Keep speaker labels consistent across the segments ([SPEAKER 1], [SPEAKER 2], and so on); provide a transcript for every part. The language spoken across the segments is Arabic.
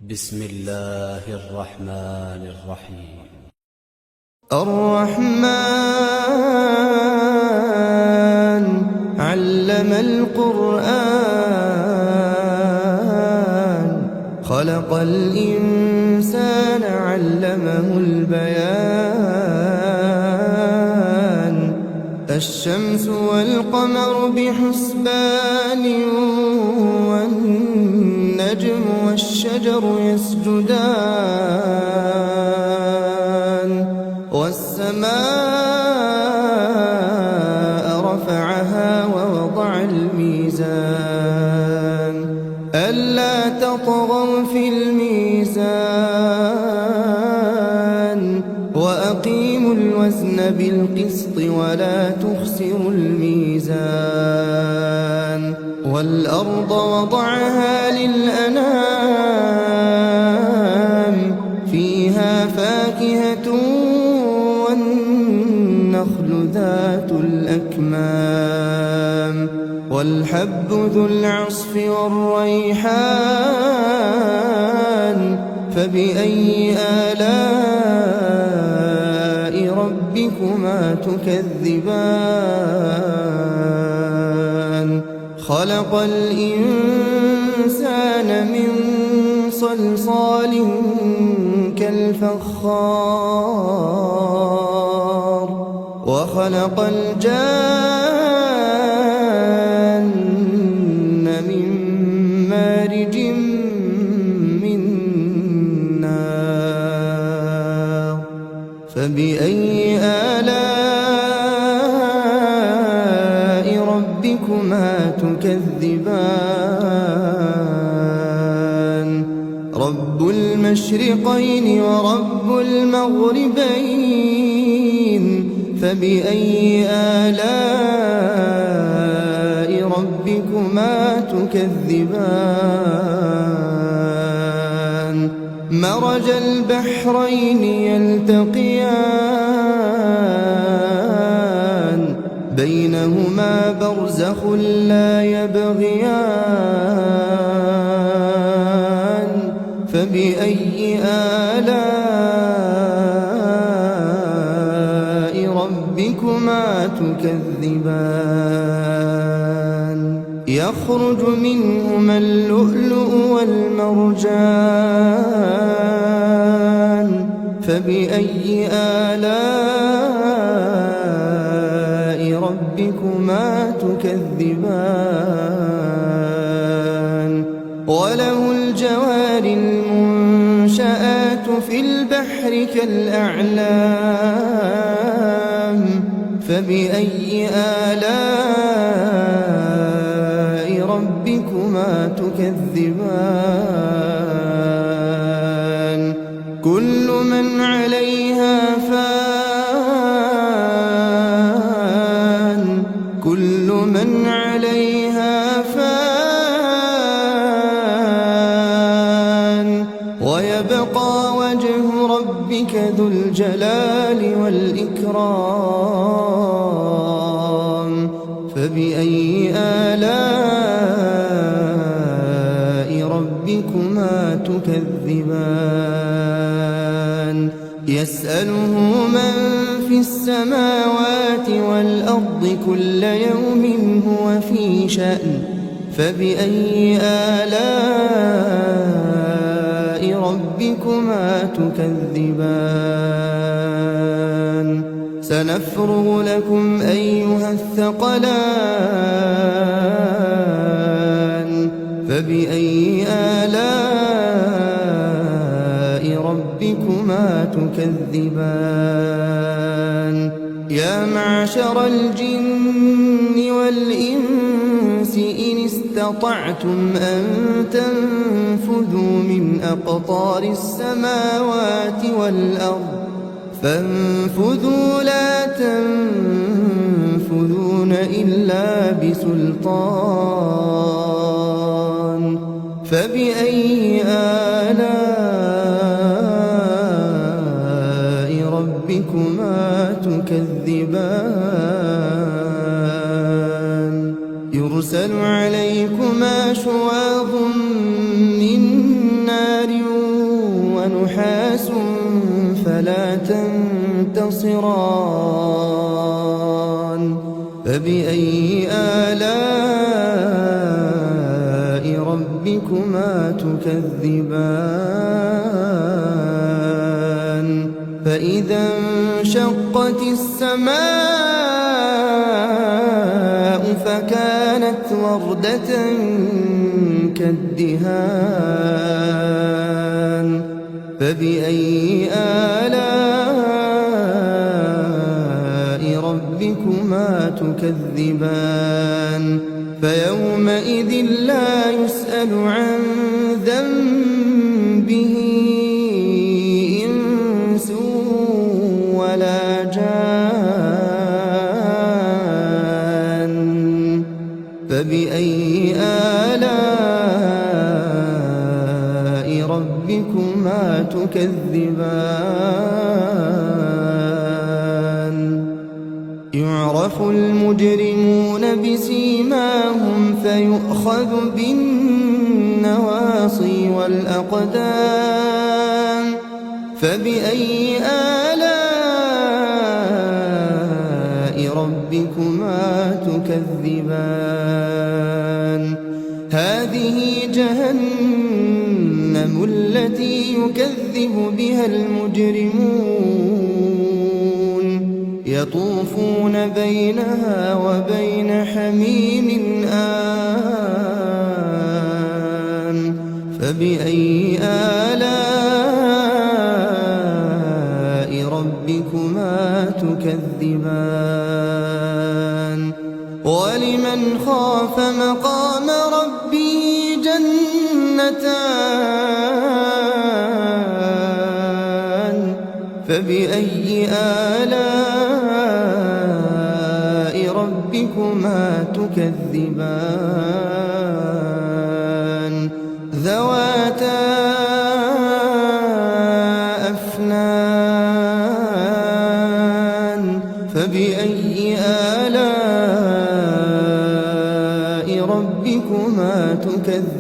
[SPEAKER 1] بسم الله الرحمن الرحيم.
[SPEAKER 2] الرحمن علم القرآن خلق الإنسان علمه البيان الشمس والقمر بحسبان والنجم والشجر يسجدان والسماء رفعها ووضع الميزان ألا تطغوا في الميزان وأقيموا الوزن بالقسط ولا تخسروا الميزان والأرض وضعها للأنام فيها فاكهة والنخل ذات الأكمام والحب ذو العصف والريحان فبأي آلاء ربكما تكذبان خلق الإنسان من صلصال كالفخار وخلق الجان من مارج من نار فبأي آلاء ربكما تكذبان رب المشرقين ورب المغربين فبأي آلاء ربكما تكذبان مرج البحرين يلتقيان بينهما برزخ لا يبغيان فبأي آلاء ربكما تكذبان يخرج منهما اللؤلؤ والمرجان فبأي آلاء ربكما تكذبان وله الجوار المنشآت في البحر كالأعلام فبأي آلاء ربكما تكذبان كل من عليها فان كل من عليها فان ويبقى وجه ربك ذو الجلال والإكرام فبأي آلاء ربكما تكذبان يسأله من في السماوات والأرض كل يوم هو في شأن فبأي آلاء ربكما تكذبان سنفرغ لكم أيها الثقلان فبأي آلاء ربكما تكذبان يا معشر الجن والإنس إن استطعتم أن تنفذوا من أقطار السماوات والأرض فانفذوا لا تنفذون إلا بسلطان فبأي آلاء ربكما تكذبان يرسل عليكما شواظ من نار فلا تنتصران فبأي آلاء ربكما تكذبان فإذا انشقت السماء فكانت وردة كالدهان فبأي آلاء ربكما تكذبان فيومئذ لا يسأل عن ذنبه إنس ولا جان فبأي آلاء ربكما تكذبان يعرف المجرمون بسيماهم فيؤخذ بالنواصي والأقدام فبأي آلاء ربكما تكذبان هذه جهنم التي يكذب بها المجرمون يطوفون بينها وبين حميم آن فبأي آلاء ربكما تكذبان ولمن خاف مقام ربه جنتان فبأي آلاء ربكما تكذبان ذواتا أفنان فبأي آلاء ربكما تكذبان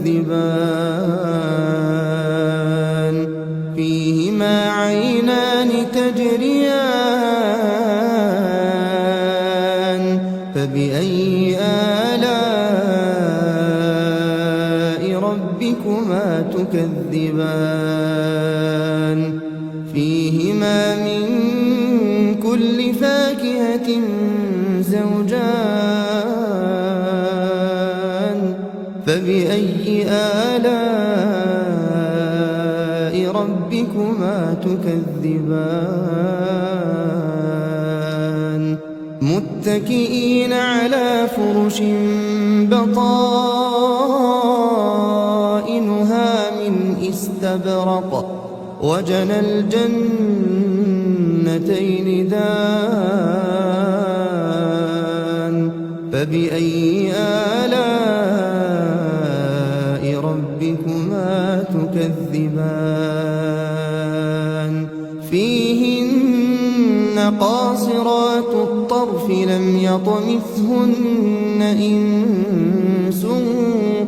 [SPEAKER 2] فيهما عينان تجريان فبأي آلاء ربكما تكذبان فيهما من كل فاكهة زوجان فبأي آلاء ربكما تكذبان متكئين على فرش بطائنها من استبرق وجنى الجنتين دان فبأي آلاء ربكما تكذبان فيهن قاصرات الطرف لم يطمثهن إنس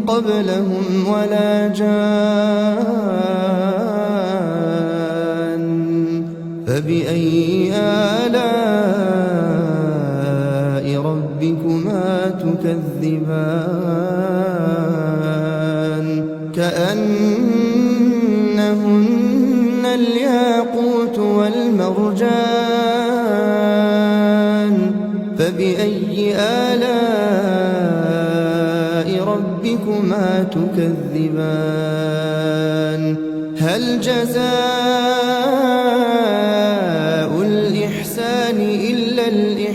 [SPEAKER 2] قبلهم ولا جان فبأي آلاء ربكما تكذبان كأنهن الياقوت والمرجان فبأي آلاء ربكما تكذبان هل جزاء الإحسان إلا الإحسان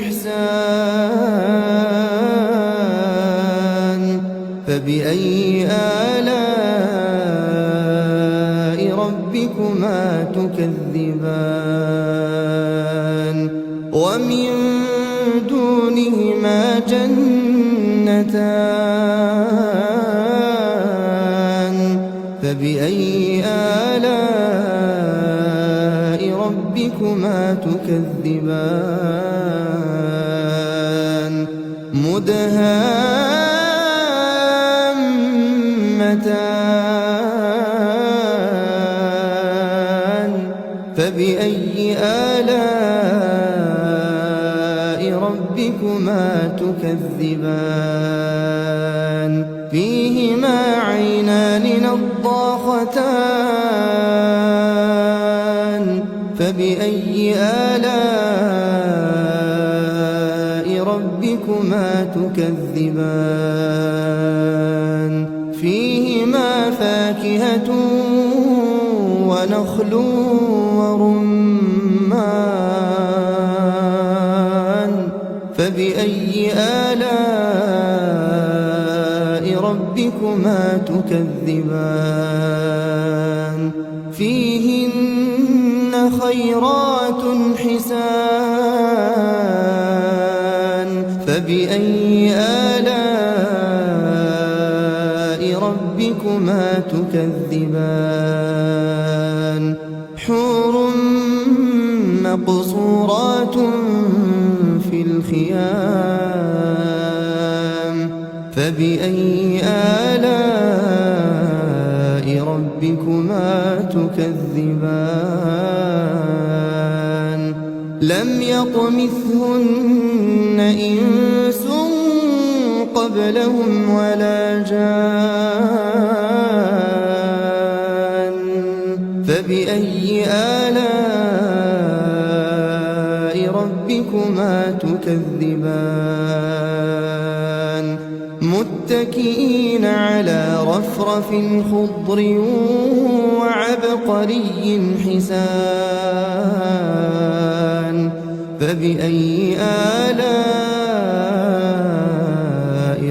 [SPEAKER 2] فبأي آلاء ربكما تكذبان ومن دونهما جنتان فبأي آلاء ربكما تكذبان مدهامتان فبأي آلاء ربكما تكذبان فيهما عينان نضاختان فبأي آلاء ربكما تكذبان فيهما فاكهة ونخل ورمان فبأي آلاء ربكما تكذبان فيهن خيرات حسان فبأي آلاء ربكما تكذبان حور مقصورات في الخيام فبأي آلاء ربكما تكذبان لم يطمثهن إنس قبلهم ولا جان فبأي آلاء ربكما تكذبان متكئين على رفرف خضر وعبقري حسان فبأي آلاء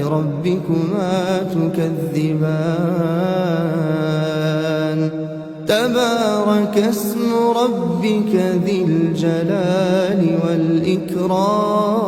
[SPEAKER 2] ربكما تكذبان تبارك اسم ربك ذي الجلال والإكرام